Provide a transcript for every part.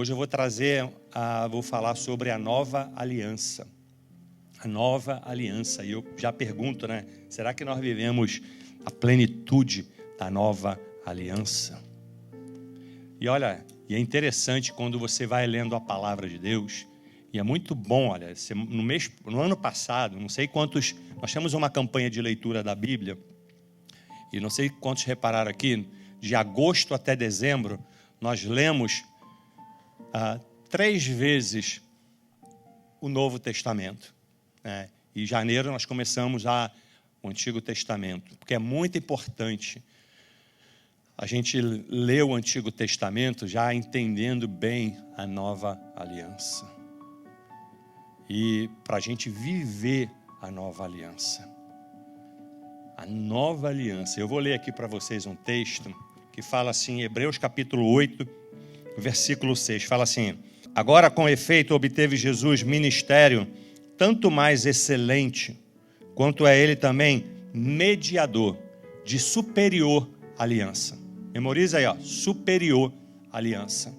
Hoje eu vou falar sobre a nova aliança. A nova aliança. E eu já pergunto, né? Será que nós vivemos a plenitude da nova aliança? E olha, e é interessante quando você vai lendo a palavra de Deus, e é muito bom, olha, no ano passado, não sei quantos, nós temos uma campanha de leitura da Bíblia, e não sei quantos repararam aqui, de agosto até dezembro, nós lemos 3 vezes o Novo Testamento. Né? E em janeiro nós começamos o Antigo Testamento, porque é muito importante a gente ler o Antigo Testamento já entendendo bem a nova aliança. E para a gente viver a nova aliança. A nova aliança. Eu vou ler aqui para vocês um texto que fala assim, Hebreus capítulo 8, versículo 6. Fala assim: agora com efeito obteve Jesus ministério tanto mais excelente, quanto é ele também mediador de superior aliança. Memoriza aí, ó, superior aliança.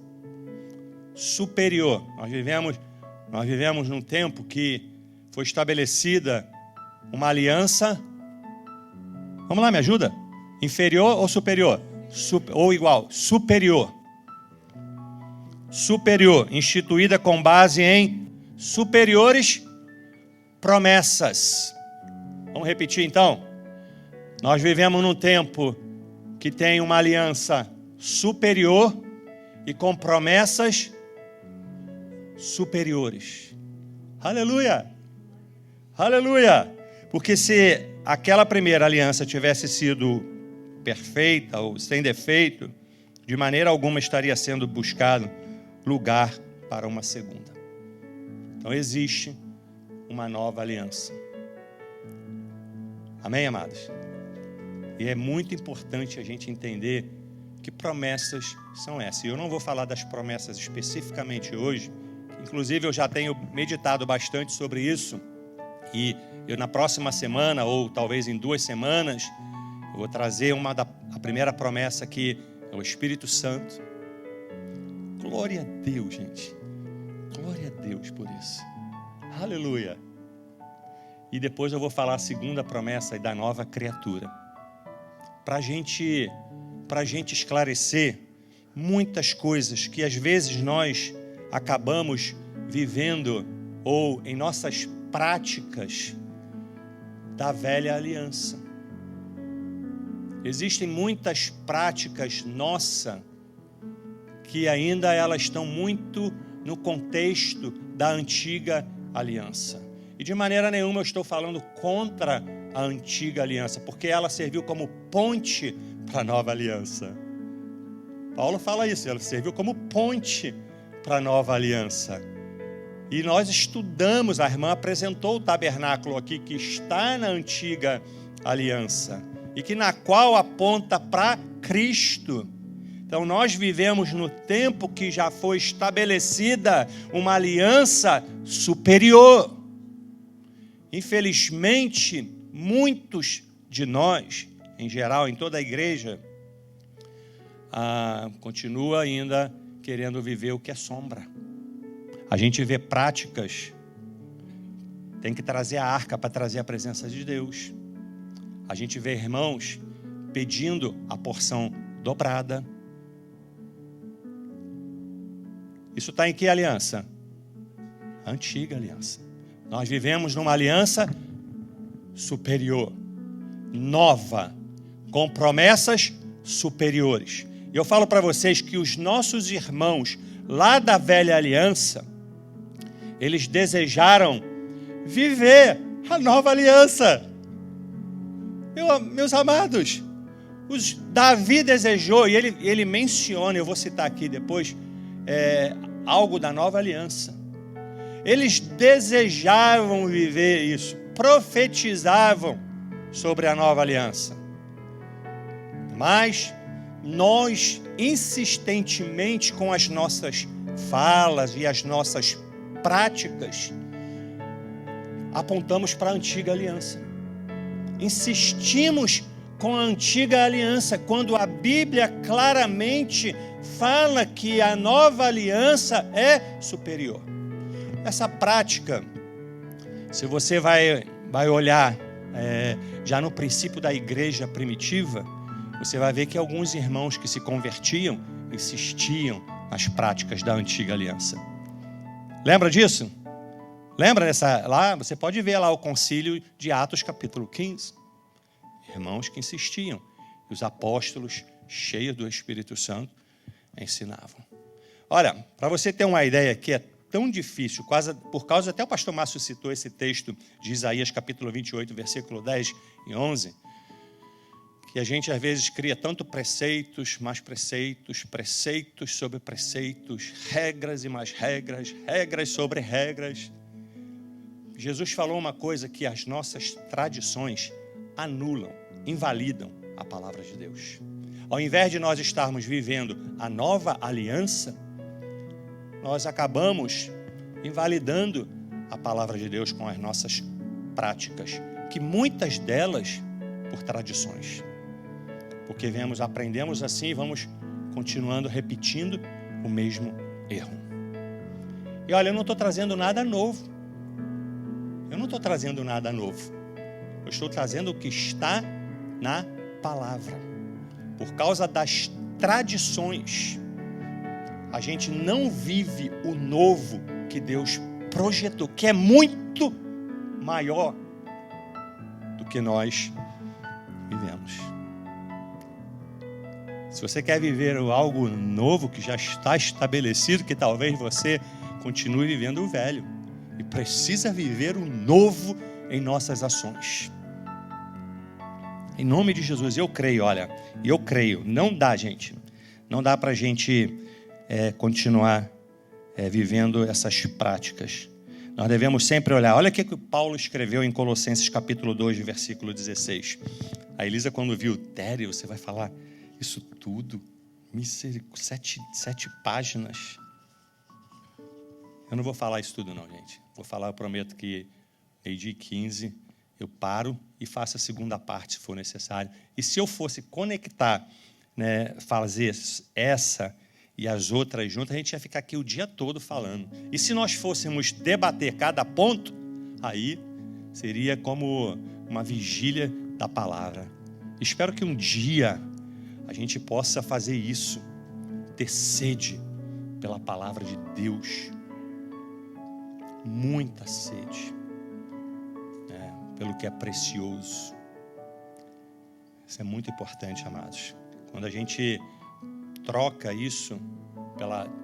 Superior. Nós vivemos num tempo que foi estabelecida uma aliança. Vamos lá, me ajuda? Inferior ou superior? Ou igual? Superior. Superior, instituída com base em superiores promessas. Vamos repetir então? Nós vivemos num tempo que tem uma aliança superior e com promessas superiores. Aleluia! Aleluia! Porque se aquela primeira aliança tivesse sido perfeita ou sem defeito, de maneira alguma estaria sendo buscado lugar para uma segunda. Então existe uma nova aliança. Amém, amados? E é muito importante a gente entender que promessas são essas. E eu não vou falar das promessas especificamente hoje, inclusive eu já tenho meditado bastante sobre isso, e eu na próxima semana, ou talvez em 2 semanas, eu vou trazer a primeira promessa que é o Espírito Santo. Glória a Deus, gente. Glória a Deus por isso. Aleluia. E depois eu vou falar a segunda promessa da nova criatura. Para a gente esclarecer muitas coisas que às vezes nós acabamos vivendo ou em nossas práticas da velha aliança. Existem muitas práticas nossas que ainda elas estão muito no contexto da antiga aliança. E de maneira nenhuma eu estou falando contra a antiga aliança, porque ela serviu como ponte para a nova aliança. Paulo fala isso, ela serviu como ponte para a nova aliança. E nós estudamos, a irmã apresentou o tabernáculo aqui, que está na antiga aliança, e que na qual aponta para Cristo. Então nós vivemos no tempo que já foi estabelecida uma aliança superior. Infelizmente, muitos de nós, em geral, em toda a igreja, continua ainda querendo viver o que é sombra. A gente vê práticas, tem que trazer a arca para trazer a presença de Deus. A gente vê irmãos pedindo a porção dobrada. Isso está em que aliança? A antiga aliança. Nós vivemos numa aliança superior, nova, com promessas superiores. E eu falo para vocês que os nossos irmãos lá da velha aliança, eles desejaram viver a nova aliança. Meus amados, Davi desejou, e ele menciona, eu vou citar aqui depois, algo da nova aliança. Eles desejavam viver isso, profetizavam sobre a nova aliança. Mas nós, insistentemente, com as nossas falas e as nossas práticas, apontamos para a antiga aliança. Insistimos com a antiga aliança, quando a Bíblia claramente fala que a nova aliança é superior. Essa prática, se você vai olhar já no princípio da igreja primitiva, você vai ver que alguns irmãos que se convertiam insistiam nas práticas da antiga aliança. Lembra disso? Lembra dessa? Lá, você pode ver lá o concílio de Atos capítulo 15. Irmãos que insistiam. E os apóstolos, cheios do Espírito Santo, ensinavam. Olha, para você ter uma ideia que é tão difícil, quase por causa, até o pastor Márcio citou esse texto de Isaías capítulo 28, versículo 10 e 11, que a gente às vezes cria tanto preceitos, mais preceitos, preceitos sobre preceitos, regras e mais regras, regras sobre regras. Jesus falou uma coisa que as nossas tradições anulam, invalidam a palavra de Deus. Ao invés de nós estarmos vivendo a nova aliança, nós acabamos invalidando a palavra de Deus com as nossas práticas, que muitas delas por tradições. Porque aprendemos assim e vamos continuando repetindo o mesmo erro. E olha, eu não estou trazendo nada novo. Eu não estou trazendo nada novo. Eu estou trazendo o que está na palavra. Por causa das tradições, a gente não vive o novo que Deus projetou, que é muito maior do que nós vivemos. Se você quer viver algo novo que já está estabelecido, que talvez você continue vivendo o velho, e precisa viver o novo em nossas ações. Em nome de Jesus, eu creio, olha, eu creio, não dá, gente, não dá para a gente continuar vivendo essas práticas. Nós devemos sempre olhar, olha o que Paulo escreveu em Colossenses capítulo 2, versículo 16. A Elisa, quando viu, Tério, você vai falar isso tudo? Sete páginas. Eu não vou falar isso tudo não, gente. Vou falar, eu prometo que meio-dia 15 eu paro e faço a segunda parte, se for necessário. E se eu fosse conectar, fazer essa e as outras juntas, a gente ia ficar aqui o dia todo falando. E se nós fôssemos debater cada ponto, aí seria como uma vigília da palavra. Espero que um dia a gente possa fazer isso, ter sede pela palavra de Deus. Muita sede, pelo que é precioso. Isso é muito importante, amados. Quando a gente troca isso,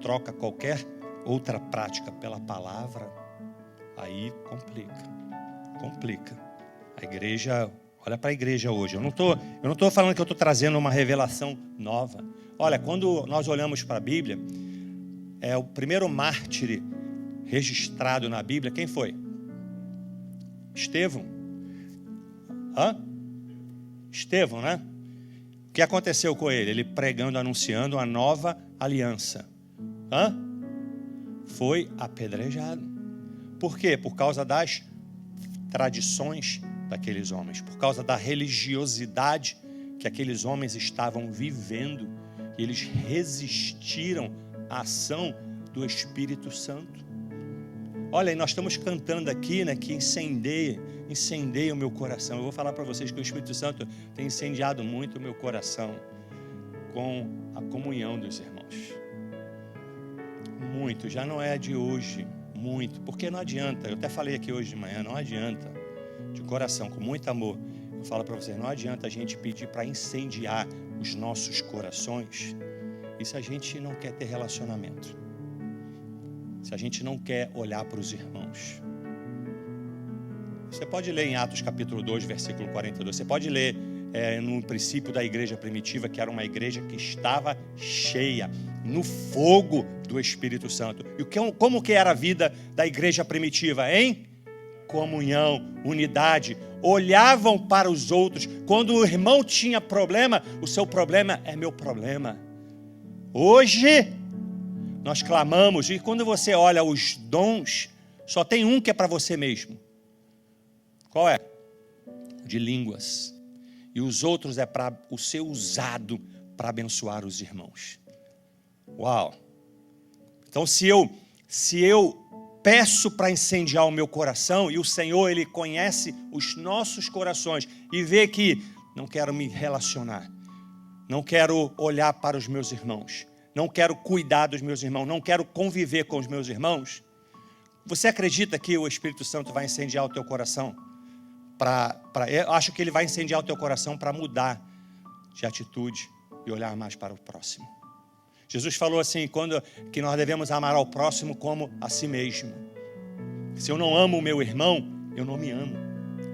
troca qualquer outra prática pela palavra, aí complica. A igreja, olha para a igreja hoje. Eu não estou falando que eu estou trazendo uma revelação nova. Olha, quando nós olhamos para a Bíblia, o primeiro mártir registrado na Bíblia, quem foi? Estevão. Estevão, né? O que aconteceu com ele? Ele pregando, anunciando a nova aliança. Foi apedrejado. Por quê? Por causa das tradições daqueles homens, por causa da religiosidade que aqueles homens estavam vivendo, e eles resistiram à ação do Espírito Santo. Olha, e nós estamos cantando aqui, que incendeia o meu coração. Eu vou falar para vocês que o Espírito Santo tem incendiado muito o meu coração com a comunhão dos irmãos. Muito, já não é de hoje, muito, porque não adianta, eu até falei aqui hoje de manhã, não adianta, de coração, com muito amor, eu falo para vocês, não adianta a gente pedir para incendiar os nossos corações, e se a gente não quer ter relacionamento. Se a gente não quer olhar para os irmãos. Você pode ler em Atos capítulo 2, versículo 42. Você pode ler no princípio da igreja primitiva, que era uma igreja que estava cheia, no fogo do Espírito Santo. E como que era a vida da igreja primitiva? Em comunhão, unidade. Olhavam para os outros. Quando o irmão tinha problema, o seu problema é meu problema. Hoje nós clamamos, e quando você olha os dons, só tem um que é para você mesmo. Qual é? De línguas. E os outros é para o ser usado para abençoar os irmãos. Uau! Então, se eu peço para incendiar o meu coração, e o Senhor, Ele conhece os nossos corações e vê que não quero me relacionar, não quero olhar para os meus irmãos, não quero cuidar dos meus irmãos, não quero conviver com os meus irmãos, você acredita que o Espírito Santo vai incendiar o teu coração? Eu acho que ele vai incendiar o teu coração para mudar de atitude e olhar mais para o próximo. Jesus falou assim, que nós devemos amar ao próximo como a si mesmo. Se eu não amo o meu irmão, eu não me amo.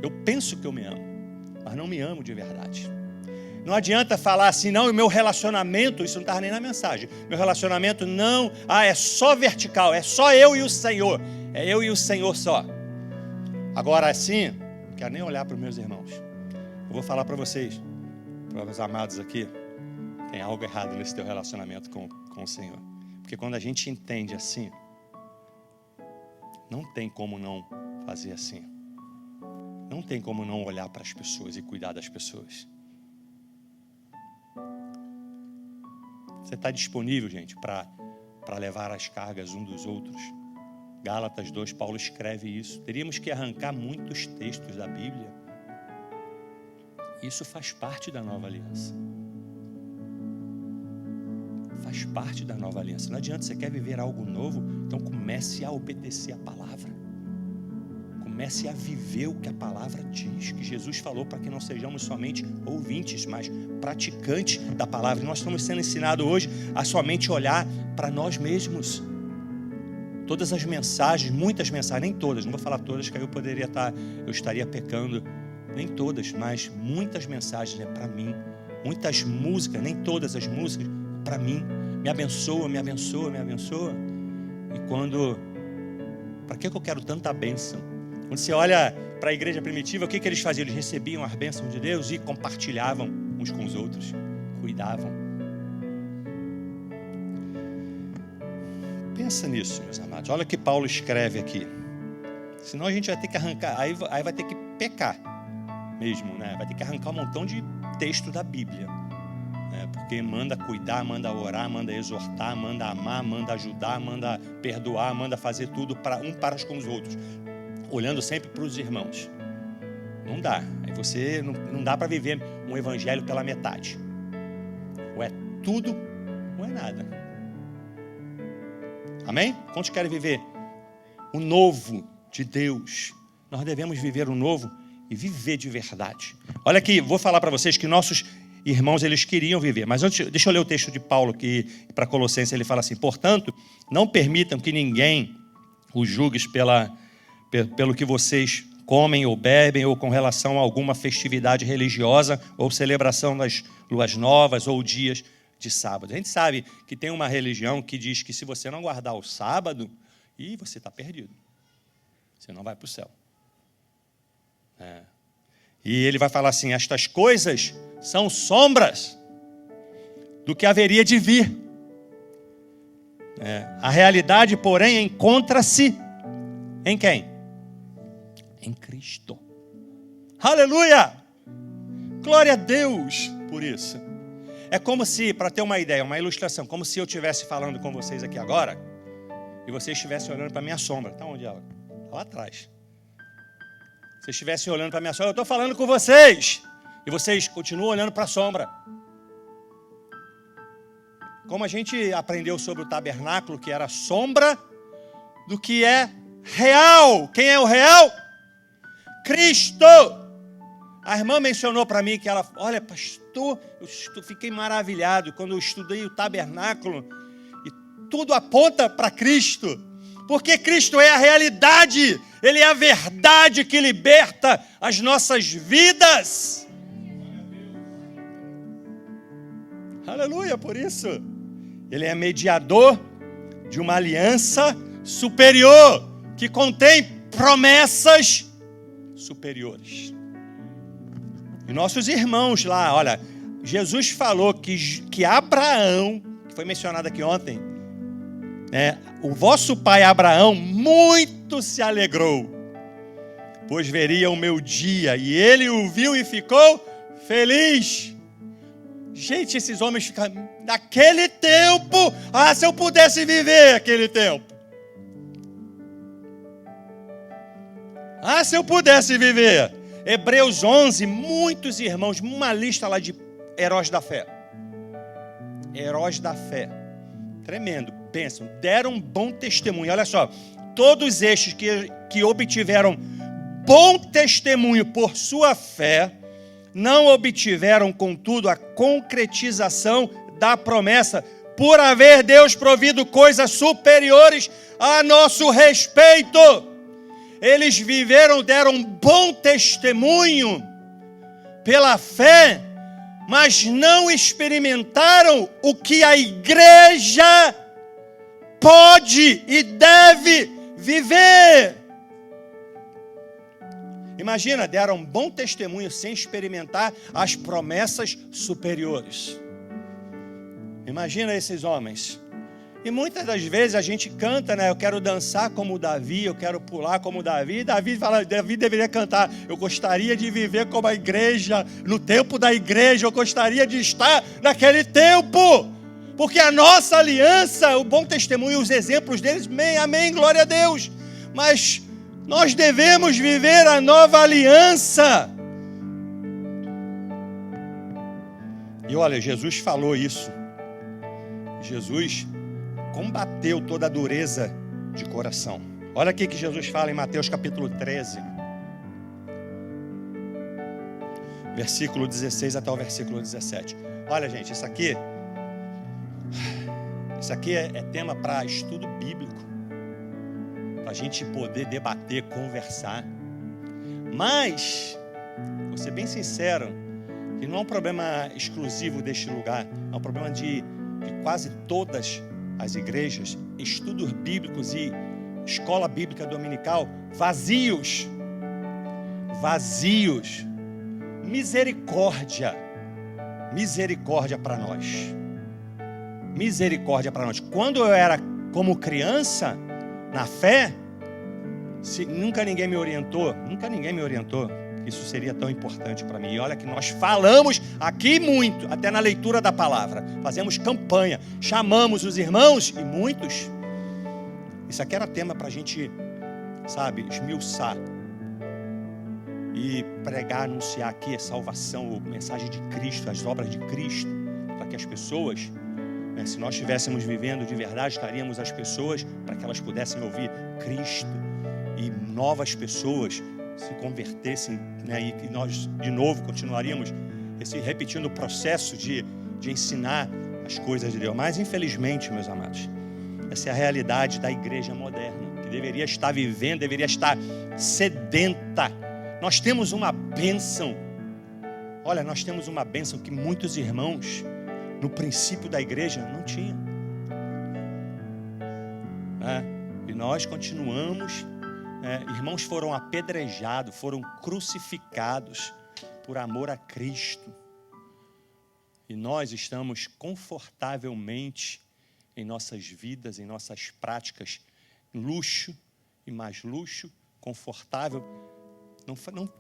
Eu penso que eu me amo, mas não me amo de verdade. Não adianta falar assim, não, o meu relacionamento, isso não estava nem na mensagem. Meu relacionamento não, é só vertical, é só eu e o Senhor. É eu e o Senhor só. Agora assim, não quero nem olhar para os meus irmãos. Eu vou falar para vocês, para os amados aqui, tem algo errado nesse teu relacionamento com o Senhor. Porque quando a gente entende assim, não tem como não fazer assim. Não tem como não olhar para as pessoas e cuidar das pessoas. Você está disponível, gente, para levar as cargas um dos outros? Gálatas 2, Paulo escreve isso. Teríamos que arrancar muitos textos da Bíblia. Isso faz parte da nova aliança. Faz parte da nova aliança. Não adianta, você quer viver algo novo, então comece a obedecer a palavra. Comece a viver o que a palavra diz, que Jesus falou para que não sejamos somente ouvintes, mas praticantes da palavra. E nós estamos sendo ensinados hoje a somente olhar para nós mesmos. Todas as mensagens, muitas mensagens, nem todas, não vou falar todas, que aí eu estaria pecando, nem todas, mas muitas mensagens é para mim. Muitas músicas, nem todas as músicas, para mim. Me abençoa, me abençoa, me abençoa. E para que eu quero tanta bênção? Quando você olha para a igreja primitiva, o que eles faziam? Eles recebiam as bênçãos de Deus e compartilhavam uns com os outros, cuidavam. Pensa nisso, meus amados. Olha o que Paulo escreve aqui. Senão a gente vai ter que arrancar, aí vai ter que pecar mesmo, né? Vai ter que arrancar um montão de texto da Bíblia, né? Porque manda cuidar, manda orar, manda exortar, manda amar, manda ajudar, manda perdoar, manda fazer tudo para com os outros, olhando sempre para os irmãos. Não dá. Aí você não dá para viver um evangelho pela metade. Ou é tudo ou é nada. Amém? Quantos querem viver o novo de Deus? Nós devemos viver o novo e viver de verdade. Olha aqui, vou falar para vocês que nossos irmãos, eles queriam viver. Mas antes, deixa eu ler o texto de Paulo, que para Colossenses ele fala assim: portanto, não permitam que ninguém os julgue pelo que vocês comem ou bebem, ou com relação a alguma festividade religiosa, ou celebração das luas novas, ou dias de sábado. A gente sabe que tem uma religião que diz que se você não guardar o sábado, você está perdido. Você não vai para o céu. E ele vai falar assim: estas coisas são sombras do que haveria de vir. A realidade, porém, encontra-se em quem? Em Cristo. Aleluia! Glória a Deus por isso. É como se, para ter uma ideia, uma ilustração, como se eu estivesse falando com vocês aqui agora e vocês estivessem olhando para a minha sombra. Está onde ela? Está lá atrás. Vocês estivessem olhando para a minha sombra, eu estou falando com vocês e vocês continuam olhando para a sombra. Como a gente aprendeu sobre o tabernáculo, que era sombra do que é real. Quem é o real? Cristo. A irmã mencionou para mim que ela, olha, pastor, eu fiquei maravilhado quando eu estudei o tabernáculo e tudo aponta para Cristo, porque Cristo é a realidade, Ele é a verdade que liberta as nossas vidas. Aleluia, por isso. Ele é mediador de uma aliança superior, que contém promessas superiores. E nossos irmãos lá, olha, Jesus falou que Abraão, que foi mencionado aqui ontem, o vosso pai Abraão muito se alegrou, pois veria o meu dia, e ele o viu e ficou feliz. Gente, esses homens ficam... Naquele tempo, se eu pudesse viver aquele tempo. Se eu pudesse viver. Hebreus 11, muitos irmãos, uma lista lá de heróis da fé. Heróis da fé. Tremendo, pensam, deram bom testemunho. Olha só, todos estes que obtiveram bom testemunho por sua fé, não obtiveram, contudo, a concretização da promessa, por haver Deus provido coisas superiores a nosso respeito. Eles viveram, deram bom testemunho pela fé, mas não experimentaram o que a igreja pode e deve viver. Imagina, deram bom testemunho sem experimentar as promessas superiores. Imagina esses homens. E muitas das vezes a gente canta, né? Eu quero dançar como Davi, eu quero pular como Davi. Davi deveria cantar, eu gostaria de viver como a igreja, no tempo da igreja, eu gostaria de estar naquele tempo. Porque a nossa aliança, o bom testemunho, os exemplos deles, amém, glória a Deus. Mas nós devemos viver a nova aliança. E olha, Jesus falou isso. Jesus combateu toda a dureza de coração. Olha aqui que Jesus fala em Mateus capítulo 13. Versículo 16 até o versículo 17. Olha, gente, isso aqui é tema para estudo bíblico. Para a gente poder debater, conversar. Mas, vou ser bem sincero, que não é um problema exclusivo deste lugar. É um problema de quase todas as igrejas, estudos bíblicos e escola bíblica dominical vazios. Misericórdia para nós. Misericórdia para nós. Quando eu era como criança, na fé, nunca ninguém me orientou que isso seria tão importante para mim. E olha que nós falamos aqui muito, até na leitura da palavra. Fazemos campanha, chamamos os irmãos e muitos. Isso aqui era tema para a gente, esmiuçar. E pregar, anunciar aqui a salvação, a mensagem de Cristo, as obras de Cristo. Para que as pessoas, se nós estivéssemos vivendo de verdade, estaríamos as pessoas para que elas pudessem ouvir Cristo. E novas pessoas se convertessem, e nós de novo continuaríamos repetindo o processo de ensinar as coisas de Deus. Mas infelizmente, meus amados, essa é a realidade da igreja moderna, que deveria estar vivendo, deveria estar sedenta. Nós temos uma bênção. Olha, nós temos uma bênção que muitos irmãos no princípio da igreja não tinham. E nós continuamos. Irmãos foram apedrejados, foram crucificados por amor a Cristo. E nós estamos confortavelmente em nossas vidas, em nossas práticas, luxo e mais luxo, confortável.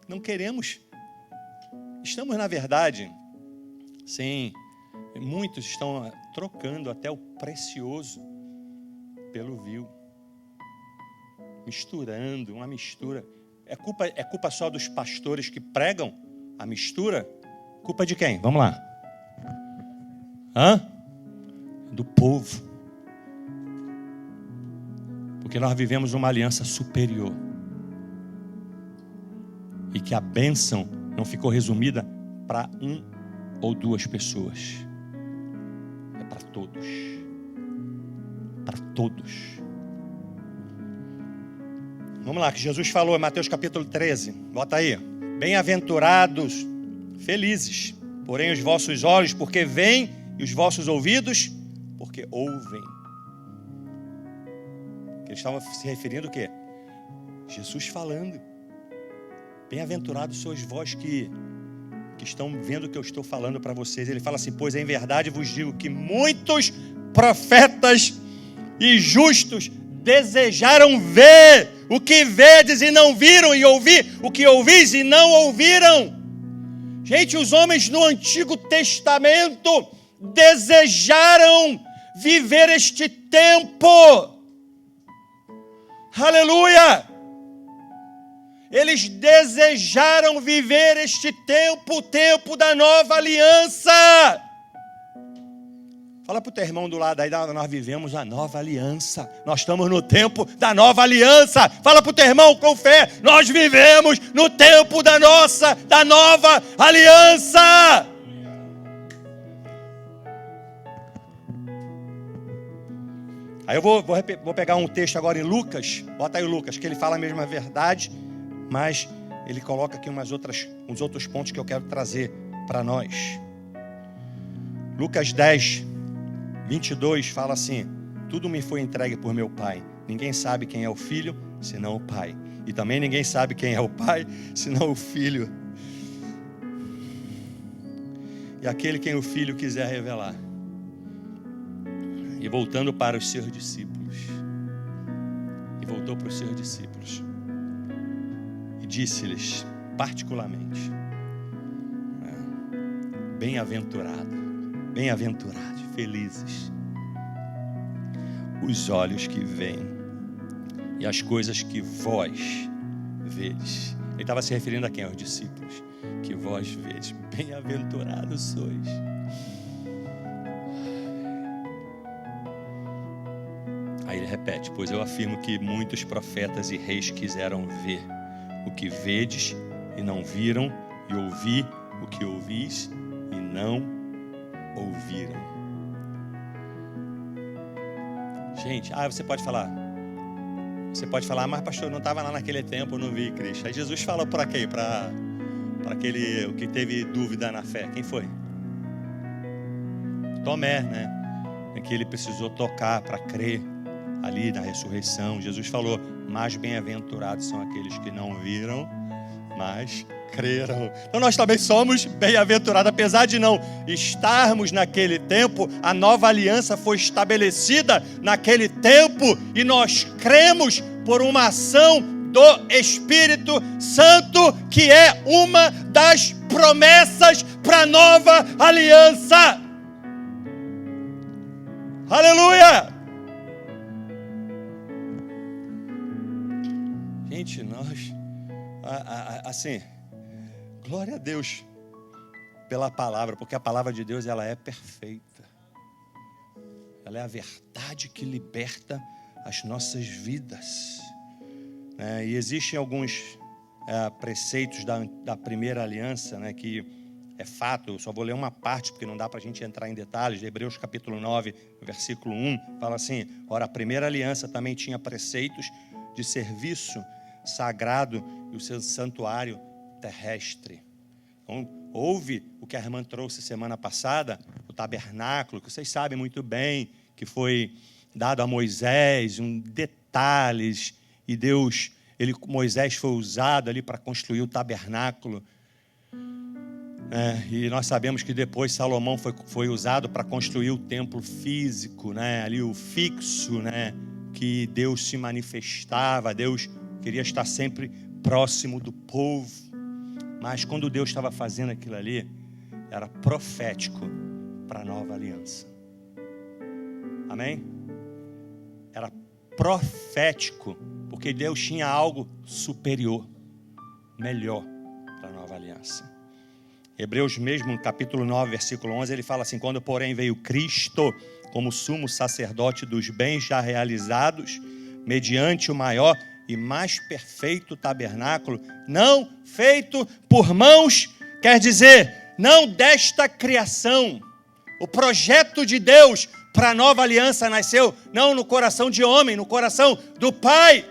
Não queremos. Estamos, na verdade, sim, muitos estão trocando até o precioso pelo vil. Misturando, uma mistura. É culpa só dos pastores que pregam a mistura? Culpa de quem? Vamos lá. Do povo. Porque nós vivemos uma aliança superior. E que a bênção não ficou resumida para um ou duas pessoas. É para todos. Para todos. Vamos lá, que Jesus falou em Mateus capítulo 13. Bota aí. Bem-aventurados, felizes, porém os vossos olhos, porque veem, e os vossos ouvidos, porque ouvem. Ele estava se referindo o quê? Jesus falando. Bem-aventurados sois vós que estão vendo o que eu estou falando para vocês. Ele fala assim: pois em verdade vos digo que muitos profetas e justos desejaram ver o que vedes e não viram, e ouvir o que ouvis e não ouviram. Gente, os homens no Antigo Testamento desejaram viver este tempo. Aleluia! Eles desejaram viver este tempo, o tempo da nova aliança. Fala para o teu irmão do lado aí, nós vivemos a nova aliança. Nós estamos no tempo da nova aliança. Fala para o teu irmão com fé, nós vivemos no tempo da nova aliança. Aí eu vou pegar um texto agora em Lucas, bota aí o Lucas, que ele fala a mesma verdade, mas ele coloca aqui uns outros pontos que eu quero trazer para nós. Lucas 10, 22 fala assim: tudo me foi entregue por meu Pai. Ninguém sabe quem é o Filho, senão o Pai. E também ninguém sabe quem é o Pai, senão o Filho. E aquele quem o Filho quiser revelar. E voltando para os seus discípulos. E voltou para os seus discípulos. E disse-lhes, particularmente: bem-aventurados, felizes, os olhos que veem e as coisas que vós vedes. Ele estava se referindo a quem? Aos discípulos. Que vós vedes. Bem-aventurados sois. Aí ele repete: pois eu afirmo que muitos profetas e reis quiseram ver o que vedes e não viram, e ouvir o que ouvis e não ouviram. Gente, você pode falar, mas pastor, eu não estava lá naquele tempo, eu não vi Cristo. Aí Jesus falou para quem? Para aquele o que teve dúvida na fé. Quem foi? Tomé, né? Em que ele precisou tocar para crer ali na ressurreição. Jesus falou: mais bem-aventurados são aqueles que não viram, mas creram. Então nós também somos bem-aventurados, apesar de não estarmos naquele tempo. A nova aliança foi estabelecida naquele tempo e nós cremos por uma ação do Espírito Santo, que é uma das promessas para a nova aliança. Aleluia! Gente, nós, assim, glória a Deus pela palavra, porque a palavra de Deus, ela é perfeita. Ela é a verdade que liberta as nossas vidas. E existem alguns preceitos da primeira aliança, né, que é fato. Eu só vou ler uma parte, porque não dá para a gente entrar em detalhes. Hebreus capítulo 9, versículo 1, fala assim: ora, a primeira aliança também tinha preceitos de serviço sagrado e o seu santuário terrestre. Então, houve o que a irmã trouxe semana passada, o tabernáculo, que vocês sabem muito bem, que foi dado a Moisés, detalhes, e Moisés foi usado ali para construir o tabernáculo. E nós sabemos que depois Salomão foi usado para construir o templo físico, né? Ali o fixo, né? Que Deus se manifestava, Deus queria estar sempre próximo do povo. Mas quando Deus estava fazendo aquilo ali, era profético para a nova aliança. Amém? Era profético, porque Deus tinha algo superior, melhor para a nova aliança. Hebreus mesmo, capítulo 9, versículo 11, ele fala assim: quando porém veio Cristo como sumo sacerdote dos bens já realizados, mediante o maior e mais perfeito tabernáculo, não feito por mãos, quer dizer, não desta criação. O projeto de Deus para a nova aliança nasceu não no coração de homem, no coração do Pai.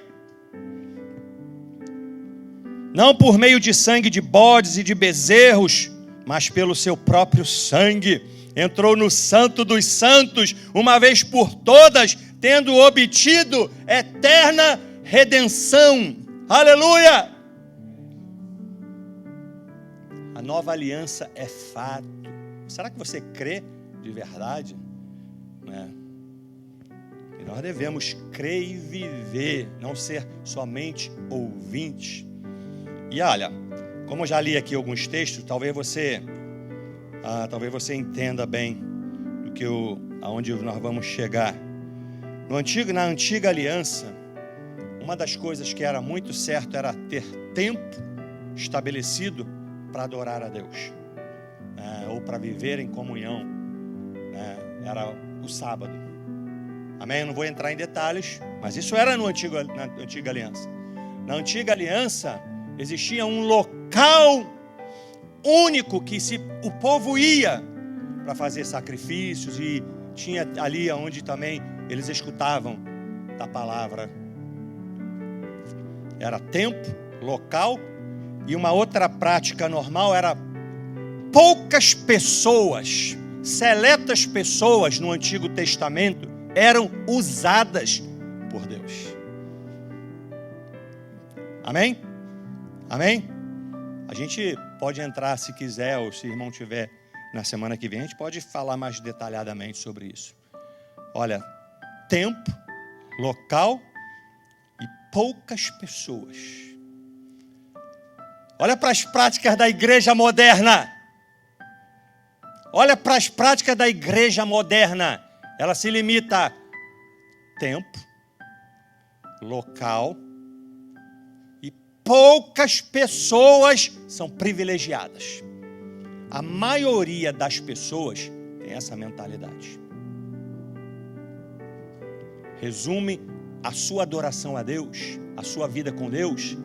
Não por meio de sangue de bodes e de bezerros, mas pelo seu próprio sangue. Entrou no Santo dos Santos, uma vez por todas, tendo obtido eterna redenção. Aleluia! A nova aliança é fato. Será que você crê de verdade? E nós devemos crer e viver, não ser somente ouvintes. E olha, Como eu já li aqui alguns textos, talvez você entenda bem aonde nós vamos chegar. Na antiga aliança, uma das coisas que era muito certo era ter tempo estabelecido para adorar a Deus, ou para viver em comunhão, era o sábado. Amém? Eu não vou entrar em detalhes, mas isso era na antiga aliança. Na antiga aliança existia um local único que o povo ia para fazer sacrifícios, e tinha ali onde também eles escutavam da palavra. Era tempo, local, e uma outra prática normal era poucas pessoas, seletas pessoas no Antigo Testamento eram usadas por Deus. Amém? Amém? A gente pode entrar se quiser, ou se o irmão tiver na semana que vem, a gente pode falar mais detalhadamente sobre isso. Olha, tempo, local e poucas pessoas. Olha para as práticas da igreja moderna. Olha para as práticas da igreja moderna. Ela se limita a tempo, local e poucas pessoas são privilegiadas. A maioria das pessoas tem essa mentalidade. Resume a sua adoração a Deus, a sua vida com Deus,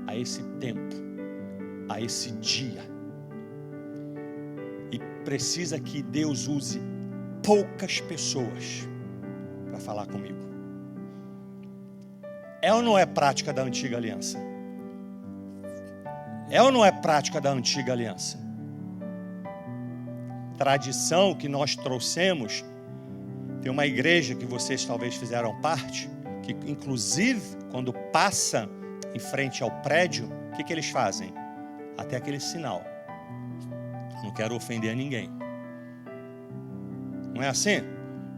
a esse tempo, a esse dia. E precisa que Deus use poucas pessoas para falar comigo. É ou não é prática da antiga aliança? É ou não é prática da antiga aliança? Tradição que nós trouxemos. Tem uma igreja que vocês talvez fizeram parte, que inclusive quando passa em frente ao prédio, o que eles fazem? Até aquele sinal. Não quero ofender ninguém. Não é assim?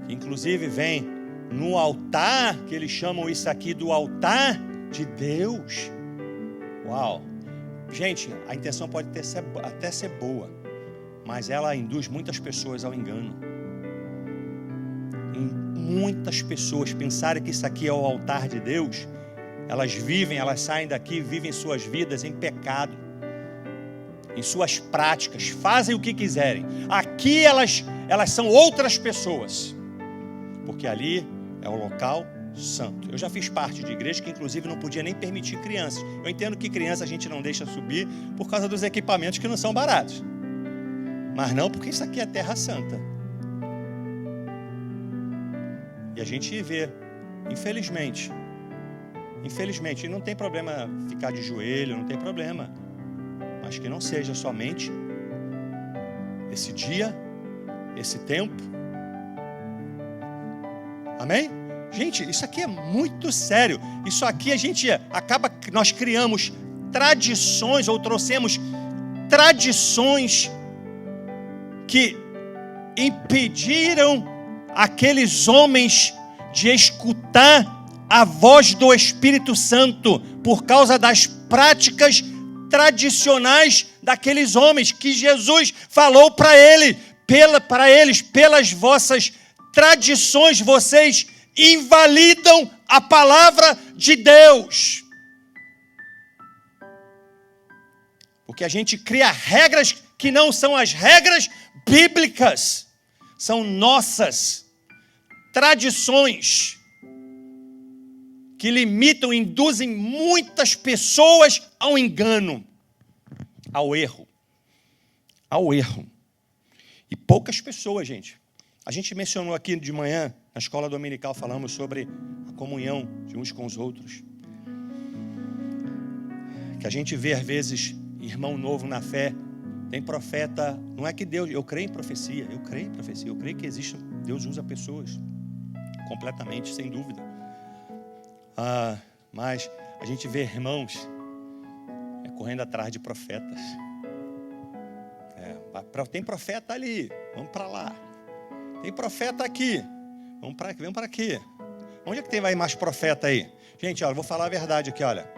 Inclusive vem no altar, que eles chamam isso aqui do altar de Deus. Uau! Gente, a intenção pode até ser boa, mas ela induz muitas pessoas ao engano. Muitas pessoas pensarem que isso aqui é o altar de Deus, elas saem daqui, vivem suas vidas em pecado, em suas práticas, fazem o que quiserem. Aqui elas são outras pessoas, porque ali é o local santo. Eu já fiz parte de igreja que inclusive não podia nem permitir crianças. Eu entendo que criança a gente não deixa subir por causa dos equipamentos que não são baratos, mas não porque isso aqui é terra santa. E a gente vê, infelizmente, e não tem problema ficar de joelho, não tem problema, mas que não seja somente esse dia, esse tempo. Amém? Gente, isso aqui é muito sério. Isso aqui nós criamos tradições, ou trouxemos tradições que impediram aqueles homens de escutar a voz do Espírito Santo por causa das práticas tradicionais daqueles homens que Jesus falou para eles, pelas vossas tradições vocês invalidam a palavra de Deus. Porque a gente cria regras que não são as regras bíblicas, são nossas tradições que limitam, induzem muitas pessoas ao engano, ao erro. E poucas pessoas, gente. A gente mencionou aqui de manhã, na escola dominical, falamos sobre a comunhão de uns com os outros. Que a gente vê, às vezes, irmão novo na fé, tem profeta, não é que Deus, eu creio em profecia, eu creio que existe, Deus usa pessoas, completamente, sem dúvida. Mas a gente vê irmãos correndo atrás de profetas. Tem profeta ali, vamos para lá. Tem profeta aqui, vamos para aqui. Onde é que vai mais profeta aí? Gente, olha, vou falar a verdade aqui, olha.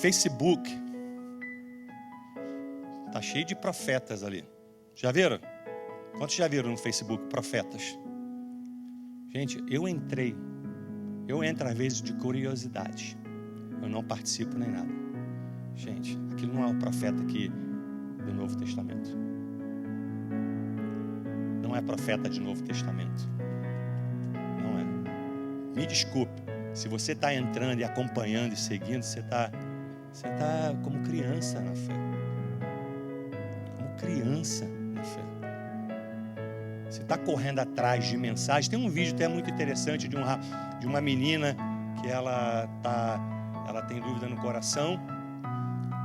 Facebook, Está cheio de profetas ali. Já viram? Quantos já viram no Facebook profetas? Gente, eu entro às vezes de curiosidade. Eu não participo nem nada. Gente, aquilo não é o profeta aqui do Novo Testamento. Não é profeta de Novo Testamento. Não é. Me desculpe, se você está entrando e acompanhando e seguindo, você está como criança na fé. Como criança na fé. Você está correndo atrás de mensagens. Tem um vídeo até muito interessante de uma menina que ela tem dúvida no coração.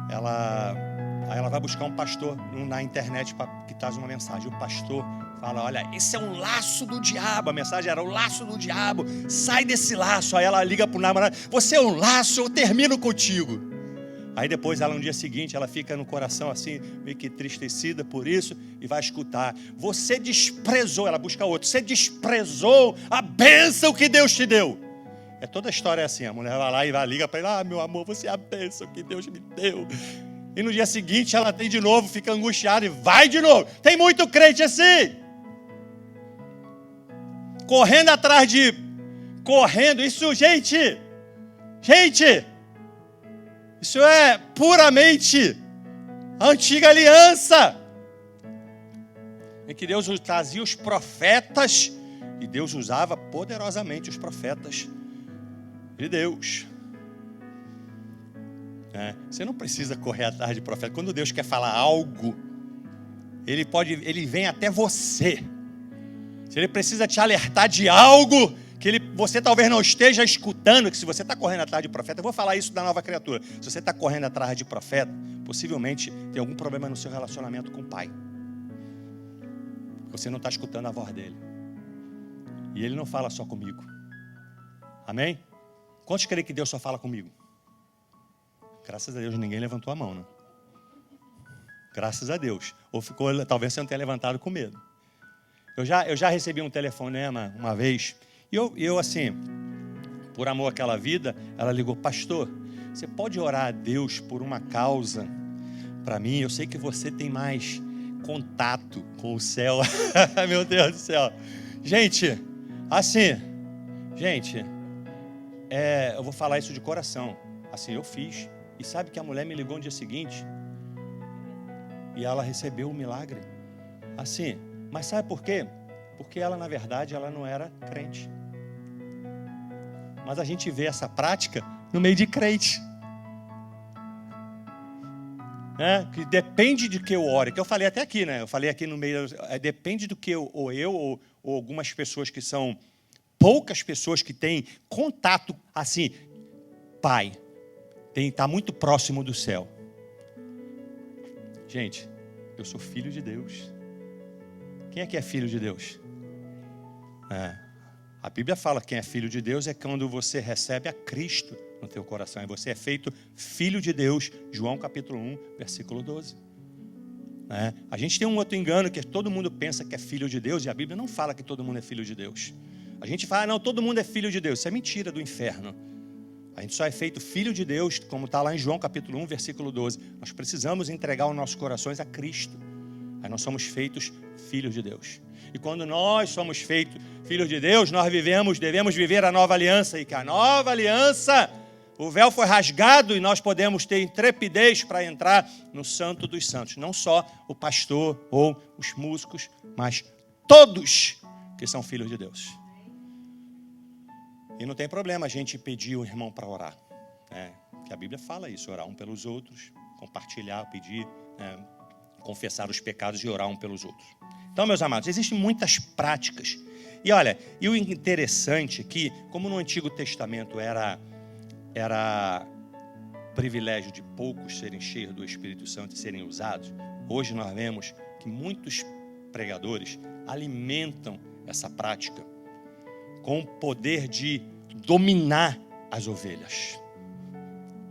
Aí ela vai buscar um pastor na internet que traz uma mensagem. O pastor fala: olha, esse é um laço do diabo. A mensagem era: o laço do diabo, sai desse laço. Aí ela liga para o namorado: você é um laço, eu termino contigo. Aí depois, no dia seguinte, ela fica no coração assim, meio que entristecida por isso, e vai escutar: você desprezou, ela busca outro, você desprezou a bênção que Deus te deu. É toda a história assim, a mulher vai lá e liga para ele: ah, meu amor, você é a bênção que Deus me deu. E no dia seguinte ela tem de novo, fica angustiada e vai de novo. Tem muito crente assim, correndo atrás isso, gente, isso é puramente a antiga aliança, em que Deus trazia os profetas, e Deus usava poderosamente os profetas de Deus. Você não precisa correr atrás de profeta. Quando Deus quer falar algo, Ele vem até você. Se Ele precisa te alertar de algo que você talvez não esteja escutando, que se você está correndo atrás de profeta, eu vou falar isso da nova criatura. Se você está correndo atrás de profeta, possivelmente tem algum problema no seu relacionamento com o Pai. Você não está escutando a voz dele. E Ele não fala só comigo. Amém? Quantos creem que Deus só fala comigo? Graças a Deus ninguém levantou a mão, né? Graças a Deus. Ou talvez você não tenha levantado com medo. Eu já recebi um telefonema uma vez, e eu assim, por amor àquela vida, ela ligou: pastor, você pode orar a Deus por uma causa para mim? Eu sei que você tem mais contato com o céu. Meu Deus do céu. Gente, assim, eu vou falar isso de coração. Assim, eu fiz. E sabe que a mulher me ligou no dia seguinte? E ela recebeu o milagre. Assim, mas sabe por quê? Porque ela, na verdade, ela não era crente. Mas a gente vê essa prática no meio de crente. Que depende de que eu ore. Que eu falei até aqui, né? Eu falei aqui no meio. Depende do que eu ou algumas pessoas que são... Poucas pessoas que têm contato, assim, Pai, está muito próximo do céu. Gente, eu sou filho de Deus. Quem é que é filho de Deus? A Bíblia fala que quem é filho de Deus é quando você recebe a Cristo no teu coração. E você é feito filho de Deus. João capítulo 1, versículo 12. A gente tem um outro engano, que todo mundo pensa que é filho de Deus, e a Bíblia não fala que todo mundo é filho de Deus. A gente fala: não, todo mundo é filho de Deus. Isso é mentira do inferno. A gente só é feito filho de Deus, como está lá em João capítulo 1, versículo 12. Nós precisamos entregar os nossos corações a Cristo. Aí nós somos feitos filhos de Deus. E quando nós somos feitos filhos de Deus, nós devemos viver a nova aliança. E que a nova aliança, o véu foi rasgado e nós podemos ter intrepidez para entrar no Santo dos Santos. Não só o pastor ou os músicos, mas todos que são filhos de Deus. E não tem problema a gente pedir o irmão para orar. Que a Bíblia fala isso: orar um pelos outros, compartilhar, pedir, confessar os pecados e orar um pelos outros. Então, meus amados, existem muitas práticas. E olha, e o interessante é que, como no Antigo Testamento era privilégio de poucos serem cheios do Espírito Santo e serem usados, hoje nós vemos que muitos pregadores alimentam essa prática com o poder de dominar as ovelhas.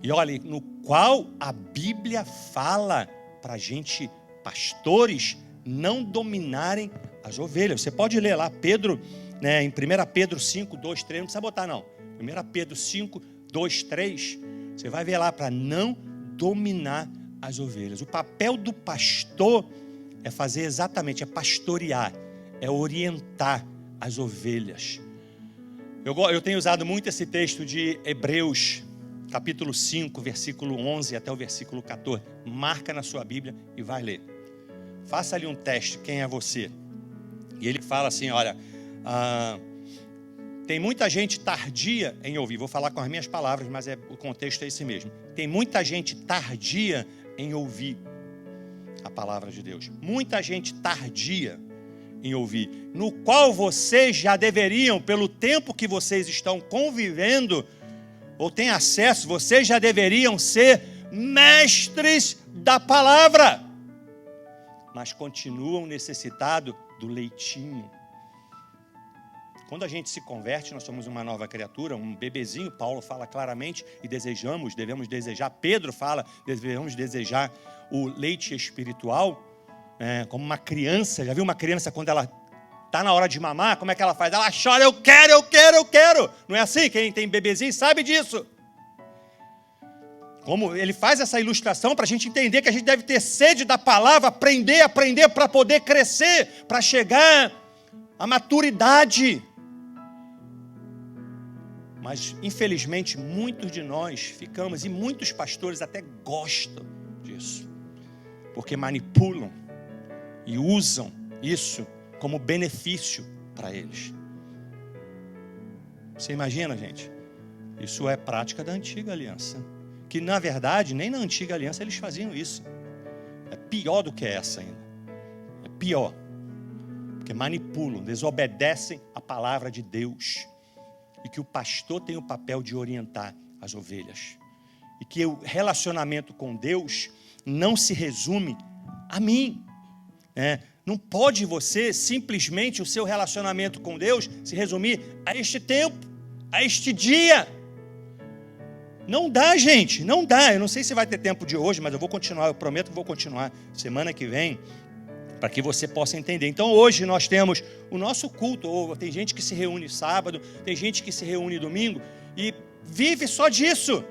E olha, no qual a Bíblia fala para a gente, pastores, não dominarem as ovelhas. Você pode ler lá, Pedro, em 1 Pedro 5, 2, 3, não precisa botar não. 1 Pedro 5, 2, 3, você vai ver lá: para não dominar as ovelhas. O papel do pastor é fazer exatamente, é pastorear, é orientar as ovelhas. Eu tenho usado muito esse texto de Hebreus, capítulo 5, versículo 11 até o versículo 14. Marca na sua Bíblia e vai ler. Faça ali um teste, quem é você? E ele fala assim, olha, tem muita gente tardia em ouvir. Vou falar com as minhas palavras, mas o contexto é esse mesmo. Tem muita gente tardia em ouvir a palavra de Deus. Muita gente tardia em ouvir, no qual vocês já deveriam, pelo tempo que vocês estão convivendo, ou têm acesso, vocês já deveriam ser mestres da palavra, mas continuam necessitados do leitinho. Quando a gente se converte, nós somos uma nova criatura, um bebezinho. Paulo fala claramente e devemos desejar. Pedro fala, devemos desejar o leite espiritual, como uma criança. Já viu uma criança quando ela está na hora de mamar? Como é que ela faz? Ela chora, eu quero, eu quero, eu quero. Não é assim? Quem tem bebezinho sabe disso. Como ele faz essa ilustração para a gente entender que a gente deve ter sede da palavra, aprender para poder crescer, para chegar à maturidade. Mas, infelizmente, muitos de nós ficamos, e muitos pastores até gostam disso, porque manipulam e usam isso como benefício para eles. Você imagina, gente? Isso é prática da antiga aliança, que, na verdade, nem na antiga aliança eles faziam isso. É pior do que essa ainda. É pior, porque manipulam, desobedecem a palavra de Deus. E que o pastor tem o papel de orientar as ovelhas. E que o relacionamento com Deus não se resume a mim. Não pode você, simplesmente, o seu relacionamento com Deus se resumir a este tempo, a este dia. Não dá, gente, não dá. Eu não sei se vai ter tempo de hoje, mas eu vou continuar, eu prometo que vou continuar semana que vem, para que você possa entender. Então hoje nós temos o nosso culto, tem gente que se reúne sábado, tem gente que se reúne domingo e vive só disso.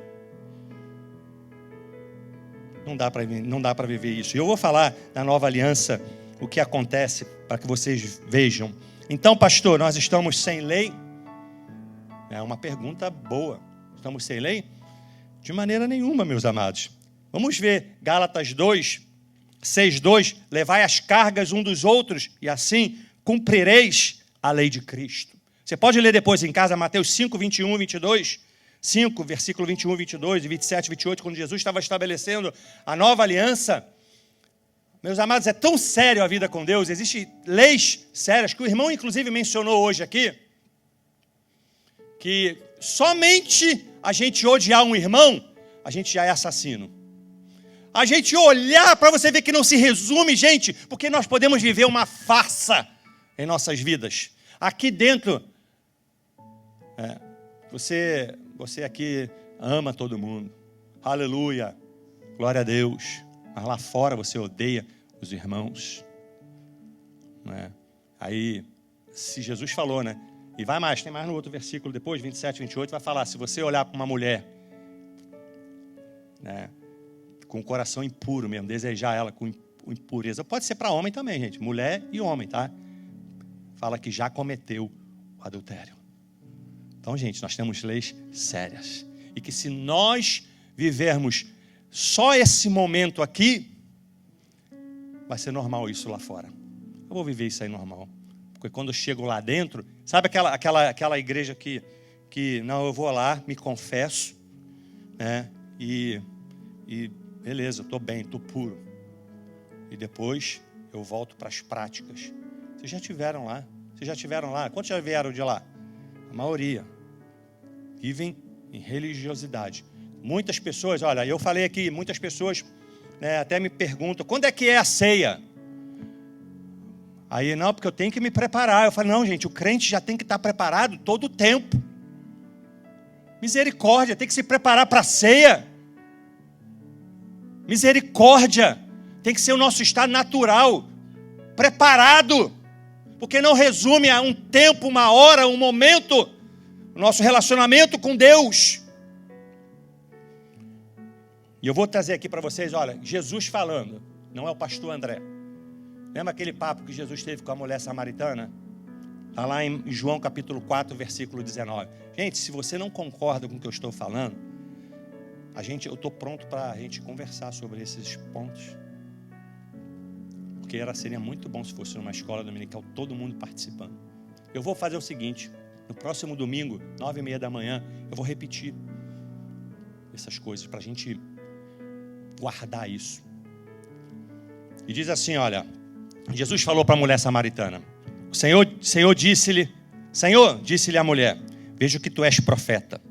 Não dá para viver isso. E eu vou falar na nova aliança o que acontece para que vocês vejam. Então, pastor, nós estamos sem lei? É uma pergunta boa. Estamos sem lei? De maneira nenhuma, meus amados. Vamos ver Gálatas 6:2, levai as cargas um dos outros, e assim cumprireis a lei de Cristo. Você pode ler depois em casa, Mateus 5, 21 e 22, 5, versículo 21, 22 e 27, 28, quando Jesus estava estabelecendo a nova aliança. Meus amados, é tão sério a vida com Deus, existem leis sérias, que o irmão inclusive mencionou hoje aqui, que somente a gente odiar um irmão, a gente já é assassino. A gente olhar para você ver que não se resume, gente, porque nós podemos viver uma farsa em nossas vidas. Aqui dentro, você aqui ama todo mundo. Aleluia, glória a Deus. Mas lá fora você odeia os irmãos. Aí, se Jesus falou, e vai mais, tem mais no outro versículo depois, 27, 28, vai falar, se você olhar para uma mulher, com o coração impuro mesmo, desejar ela com impureza. Pode ser para homem também, gente. Mulher e homem, tá? Fala que já cometeu o adultério. Então, gente, nós temos leis sérias. E que se nós vivermos só esse momento aqui, vai ser normal isso lá fora. Eu vou viver isso aí normal. Porque quando eu chego lá dentro, sabe aquela igreja que não, eu vou lá, me confesso, e beleza, estou bem, estou puro. E depois eu volto para as práticas. Vocês já estiveram lá? Quantos já vieram de lá? A maioria. Vivem em religiosidade. Muitas pessoas, olha, eu falei aqui, muitas pessoas até me perguntam, quando é que é a ceia? Aí, não, porque eu tenho que me preparar. Eu falo, não, gente, o crente já tem que estar preparado todo o tempo. Misericórdia, tem que se preparar para a ceia. Misericórdia, tem que ser o nosso estado natural, preparado, porque não resume a um tempo, uma hora, um momento, o nosso relacionamento com Deus. E E eu vou trazer aqui para vocês, olha, Jesus falando, não é o pastor André. Lembra aquele papo que Jesus teve com a mulher samaritana? Está lá em João capítulo 4, versículo 19. Gente, se você não concorda com o que eu estou falando, eu estou pronto para a gente conversar sobre esses pontos. Porque seria muito bom se fosse numa escola dominical, todo mundo participando. Eu vou fazer o seguinte, no próximo domingo, 9h30 da manhã, eu vou repetir essas coisas para a gente guardar isso. E diz assim, olha, Jesus falou para a mulher samaritana, o Senhor disse-lhe a mulher, vejo que tu és profeta.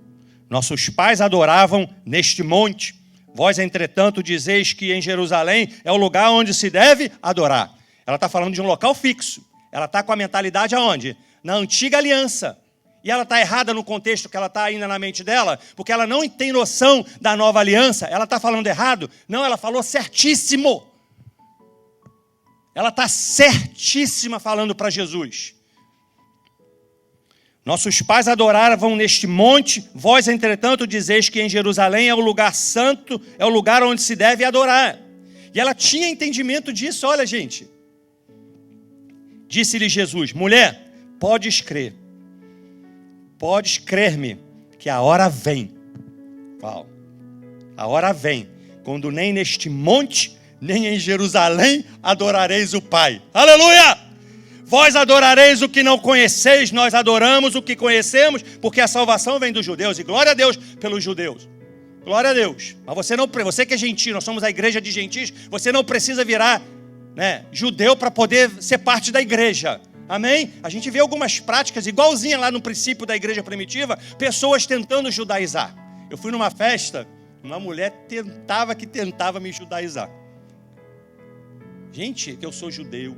Nossos pais adoravam neste monte, vós, entretanto, dizeis que em Jerusalém é o lugar onde se deve adorar. Ela está falando de um local fixo. Ela está com a mentalidade aonde? Na antiga aliança. E ela está errada no contexto que ela está ainda na mente dela, porque ela não tem noção da nova aliança. Ela está falando errado? Não, ela falou certíssimo. Ela está certíssima falando para Jesus. Nossos pais adoravam neste monte, vós, entretanto, dizeis que em Jerusalém é o lugar santo, é o lugar onde se deve adorar. E ela tinha entendimento disso, olha, gente. Disse-lhe Jesus, mulher, podes crer-me, que a hora vem. Uau. A hora vem, quando nem neste monte, nem em Jerusalém adorareis o Pai. Aleluia! Vós adorareis o que não conheceis, nós adoramos o que conhecemos, porque a salvação vem dos judeus, e glória a Deus pelos judeus. Glória a Deus. Mas você que é gentio, nós somos a igreja de gentios, você não precisa virar judeu para poder ser parte da igreja. Amém? A gente vê algumas práticas igualzinhas lá no princípio da igreja primitiva, pessoas tentando judaizar. Eu fui numa festa, uma mulher tentava me judaizar. Gente, que eu sou judeu,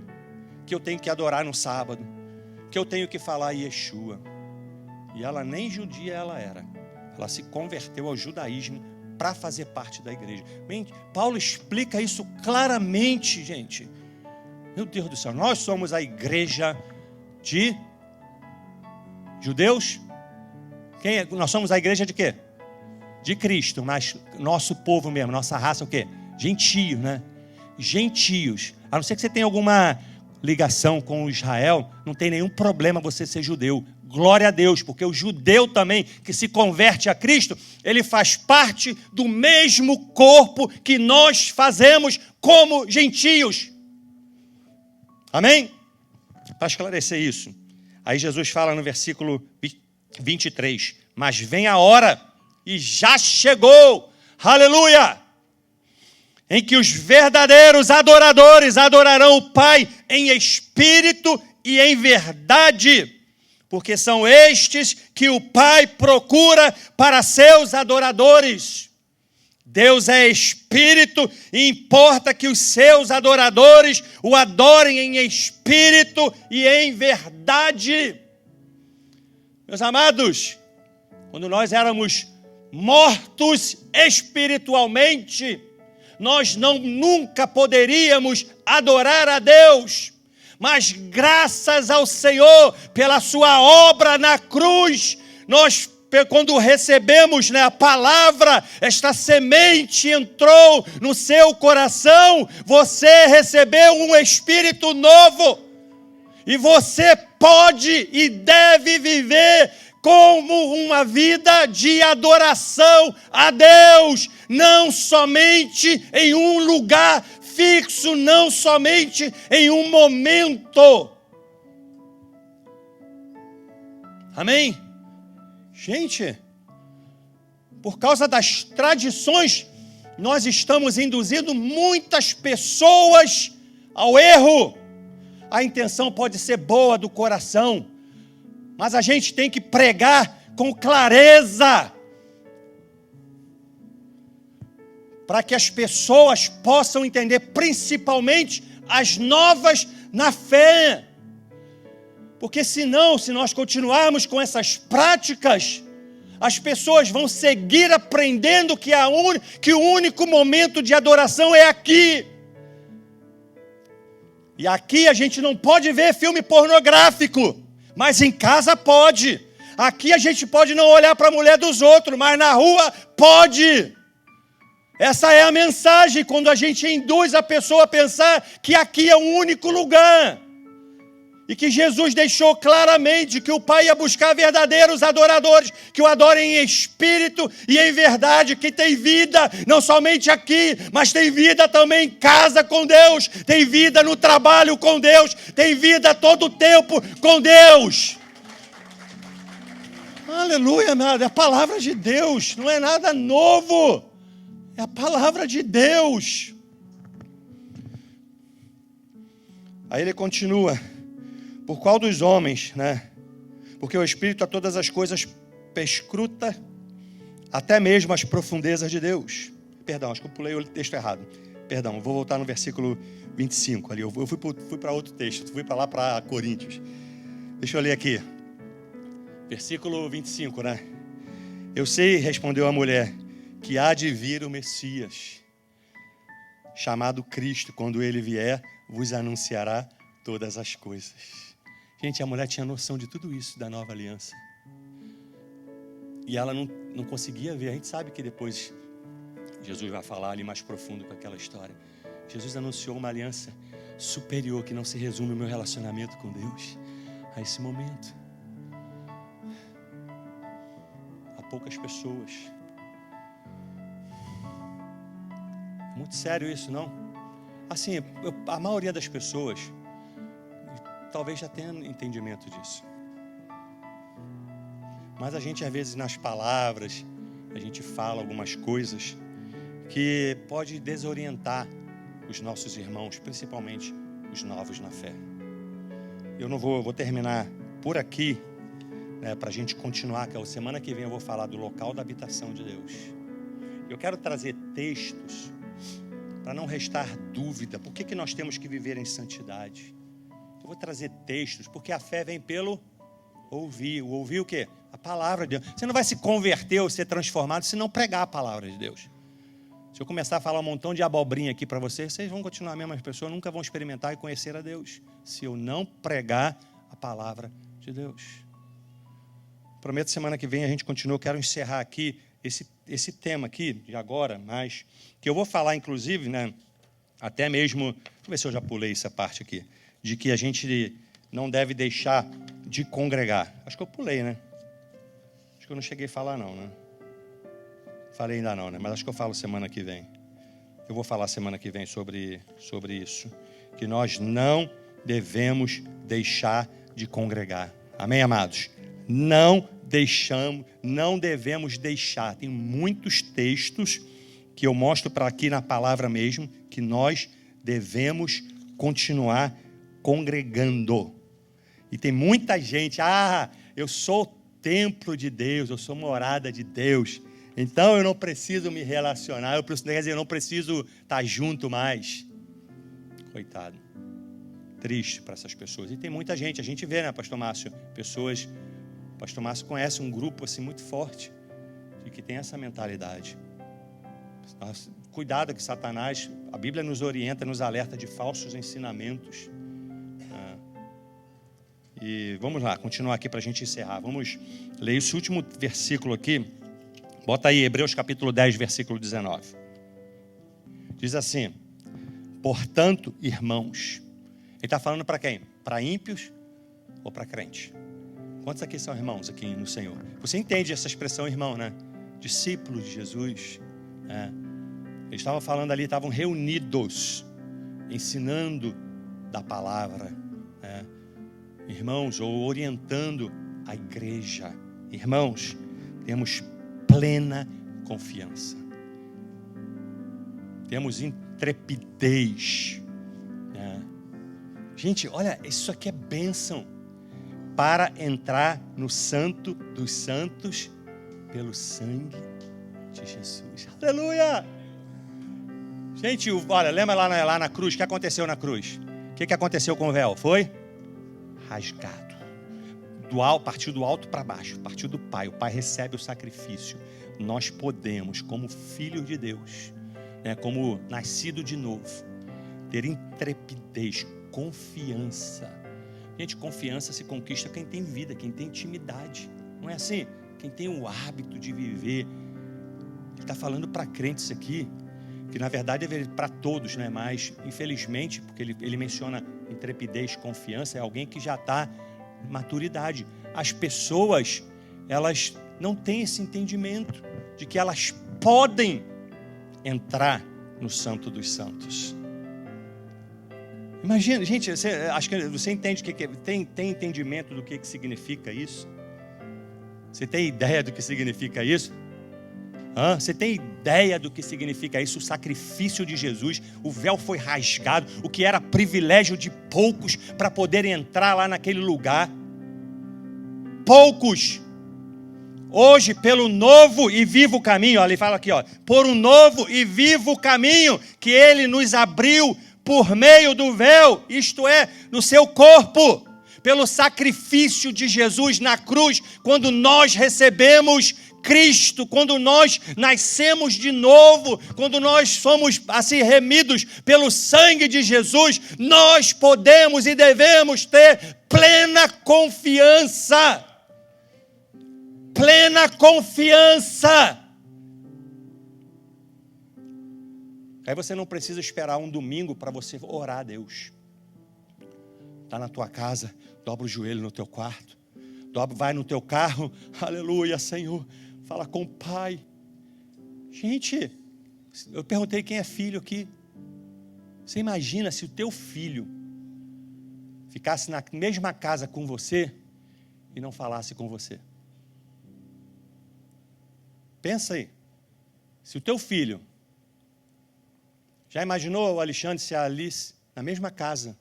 que eu tenho que adorar no sábado, que eu tenho que falar Yeshua. E ela nem judia ela era. Ela se converteu ao judaísmo para fazer parte da igreja. Bem, Paulo explica isso claramente, gente. Meu Deus do céu, nós somos a igreja de judeus? Nós somos a igreja de quê? De Cristo, mas nosso povo mesmo, nossa raça é o quê? Gentio, né? Gentios. A não ser que você tenha alguma ligação com Israel, não tem nenhum problema você ser judeu. Glória a Deus, porque o judeu também que se converte a Cristo, ele faz parte do mesmo corpo que nós fazemos como gentios. Amém? Para esclarecer isso, aí Jesus fala no versículo 23, mas vem a hora, e já chegou, aleluia, em que os verdadeiros adoradores adorarão o Pai em espírito e em verdade, porque são estes que o Pai procura para seus adoradores. Deus é espírito e importa que os seus adoradores o adorem em espírito e em verdade. Meus amados, quando nós éramos mortos espiritualmente, nós nunca poderíamos adorar a Deus, mas graças ao Senhor, pela sua obra na cruz, nós, quando recebemos a palavra, esta semente entrou no seu coração, você recebeu um espírito novo, e você pode e deve viver como uma vida de adoração a Deus, não somente em um lugar fixo, não somente em um momento. Amém? Gente, por causa das tradições, nós estamos induzindo muitas pessoas ao erro. A intenção pode ser boa do coração, mas a gente tem que pregar com clareza, para que as pessoas possam entender, principalmente as novas na fé. Porque senão, se nós continuarmos com essas práticas, as pessoas vão seguir aprendendo que o único momento de adoração é aqui. E aqui a gente não pode ver filme pornográfico, mas em casa pode. Aqui a gente pode não olhar para a mulher dos outros, mas na rua pode. Essa é a mensagem quando a gente induz a pessoa a pensar que aqui é o único lugar. E que Jesus deixou claramente que o Pai ia buscar verdadeiros adoradores, que o adorem em espírito e em verdade, que tem vida não somente aqui, mas tem vida também em casa com Deus, tem vida no trabalho com Deus, tem vida todo o tempo com Deus. Aleluia, amado, é a palavra de Deus, não é nada novo, é a palavra de Deus. Aí ele continua. Por qual dos homens, né? Porque o Espírito a todas as coisas perscruta, até mesmo as profundezas de Deus. Perdão, acho que eu pulei o texto errado. Perdão, vou voltar no versículo 25 ali. Eu fui para outro texto, fui para lá para Coríntios. Deixa eu ler aqui. Versículo 25, né? Eu sei, respondeu a mulher, que há de vir o Messias, chamado Cristo. Quando ele vier, vos anunciará todas as coisas. Gente, a mulher tinha noção de tudo isso da nova aliança. E ela não conseguia ver. A gente sabe que depois Jesus vai falar ali mais profundo com aquela história. Jesus anunciou uma aliança superior que não se resume ao meu relacionamento com Deus a esse momento. Há poucas pessoas. É muito sério isso, não? Assim, a maioria das pessoas talvez já tenha entendimento disso. Mas a gente, às vezes, nas palavras, a gente fala algumas coisas que pode desorientar os nossos irmãos, principalmente os novos na fé. Eu não vou terminar por aqui, né, para a gente continuar, que a semana que vem eu vou falar do local da habitação de Deus. Eu quero trazer textos para não restar dúvida. Por que nós temos que viver em santidade? Eu vou trazer textos, porque a fé vem pelo ouvir. O ouvir o quê? A palavra de Deus. Você não vai se converter ou ser transformado se não pregar a palavra de Deus. Se eu começar a falar um montão de abobrinha aqui para vocês vão continuar a mesma pessoa, nunca vão experimentar e conhecer a Deus, se eu não pregar a palavra de Deus. Prometo semana que vem a gente continua. Eu quero encerrar aqui esse tema aqui, de agora, mas que eu vou falar, inclusive, né, até mesmo, deixa eu ver se eu já pulei essa parte aqui, de que a gente não deve deixar de congregar. Acho que eu pulei, né? Acho que eu não cheguei a falar não, né? Falei ainda não, né? Mas acho que eu falo semana que vem. Eu vou falar semana que vem sobre isso. Que nós não devemos deixar de congregar. Amém, amados? Não devemos deixar. Tem muitos textos que eu mostro para aqui na palavra mesmo, que nós devemos continuar congregando. E tem muita gente, eu sou o templo de Deus, eu sou morada de Deus, então eu não preciso me relacionar, eu não preciso estar junto mais. Coitado, triste para essas pessoas. E tem muita gente, a gente vê, né, Pastor Márcio, Pastor Márcio conhece um grupo assim muito forte, de que tem essa mentalidade. Cuidado que Satanás, a Bíblia nos orienta, nos alerta de falsos ensinamentos. E vamos lá, continuar aqui para a gente encerrar. Vamos ler esse último versículo aqui. Bota aí, Hebreus capítulo 10, versículo 19. Diz assim: portanto, irmãos. Ele está falando para quem? Para ímpios ou para crentes? Quantos aqui são irmãos aqui no Senhor? Você entende essa expressão, irmão, né? Discípulos de Jesus. Eles estavam falando ali, estavam reunidos, ensinando da palavra, irmãos, ou orientando a igreja. Irmãos, temos plena confiança. Temos intrepidez. Gente, olha, isso aqui é bênção. Para entrar no Santo dos Santos pelo sangue de Jesus. Aleluia! Gente, olha, lembra lá na cruz, o que aconteceu na cruz? O que aconteceu com o véu? Foi rasgado. Partiu do alto para baixo, partiu do Pai. O Pai recebe o sacrifício. Nós podemos, como filhos de Deus, como nascido de novo, ter intrepidez, confiança. Gente, confiança se conquista quem tem vida, quem tem intimidade. Não é assim? Quem tem o hábito de viver. Ele está falando para crentes aqui, que na verdade deveria para todos, né? Mas infelizmente, porque ele menciona intrepidez, confiança, é alguém que já está em maturidade. As pessoas, elas não têm esse entendimento de que elas podem entrar no Santo dos Santos. Imagina, gente, acho que você entende tem entendimento do que significa isso? Você tem ideia do que significa isso? Você tem ideia do que significa isso? O sacrifício de Jesus, o véu foi rasgado, o que era privilégio de poucos para poder entrar lá naquele lugar. Poucos. Hoje, pelo novo e vivo caminho, ele fala aqui, por um novo e vivo caminho que ele nos abriu por meio do véu, isto é, no seu corpo, pelo sacrifício de Jesus na cruz, quando nós recebemos Cristo, quando nós nascemos de novo, quando nós somos assim remidos pelo sangue de Jesus, nós podemos e devemos ter plena confiança. Plena confiança. Aí você não precisa esperar um domingo para você orar a Deus. Está na tua casa, dobra o joelho no teu quarto, vai no teu carro, aleluia, Senhor, fala com o Pai. Gente, eu perguntei quem é filho aqui. Você imagina se o teu filho ficasse na mesma casa com você e não falasse com você? Pensa aí, se o teu filho, já imaginou o Alexandre se a Alice, na mesma casa,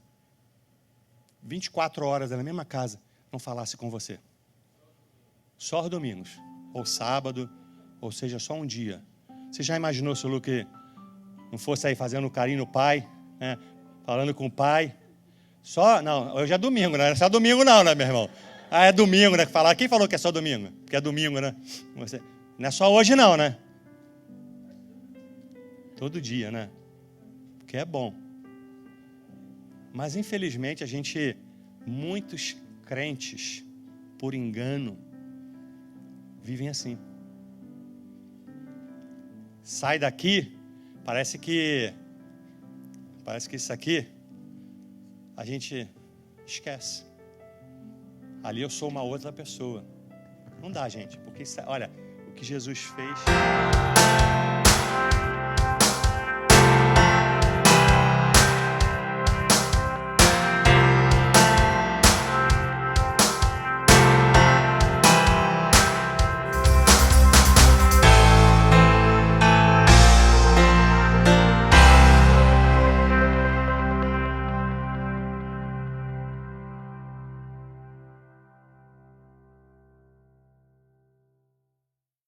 24 horas na mesma casa, não falasse com você? Só os domingos, ou sábado, ou seja, só um dia. Você já imaginou se o Luque não fosse aí fazendo carinho no pai, né? Falando com o pai? Não, hoje é domingo, né? Não é só domingo não, né, meu irmão? É domingo, né? Quem falou que é só domingo? Porque é domingo, né? Não é só hoje não, né? Todo dia, né? Porque é bom. Mas infelizmente muitos crentes, por engano, vivem assim. Sai daqui, parece que isso aqui a gente esquece. Ali eu sou uma outra pessoa. Não dá, gente, porque olha, o que Jesus fez.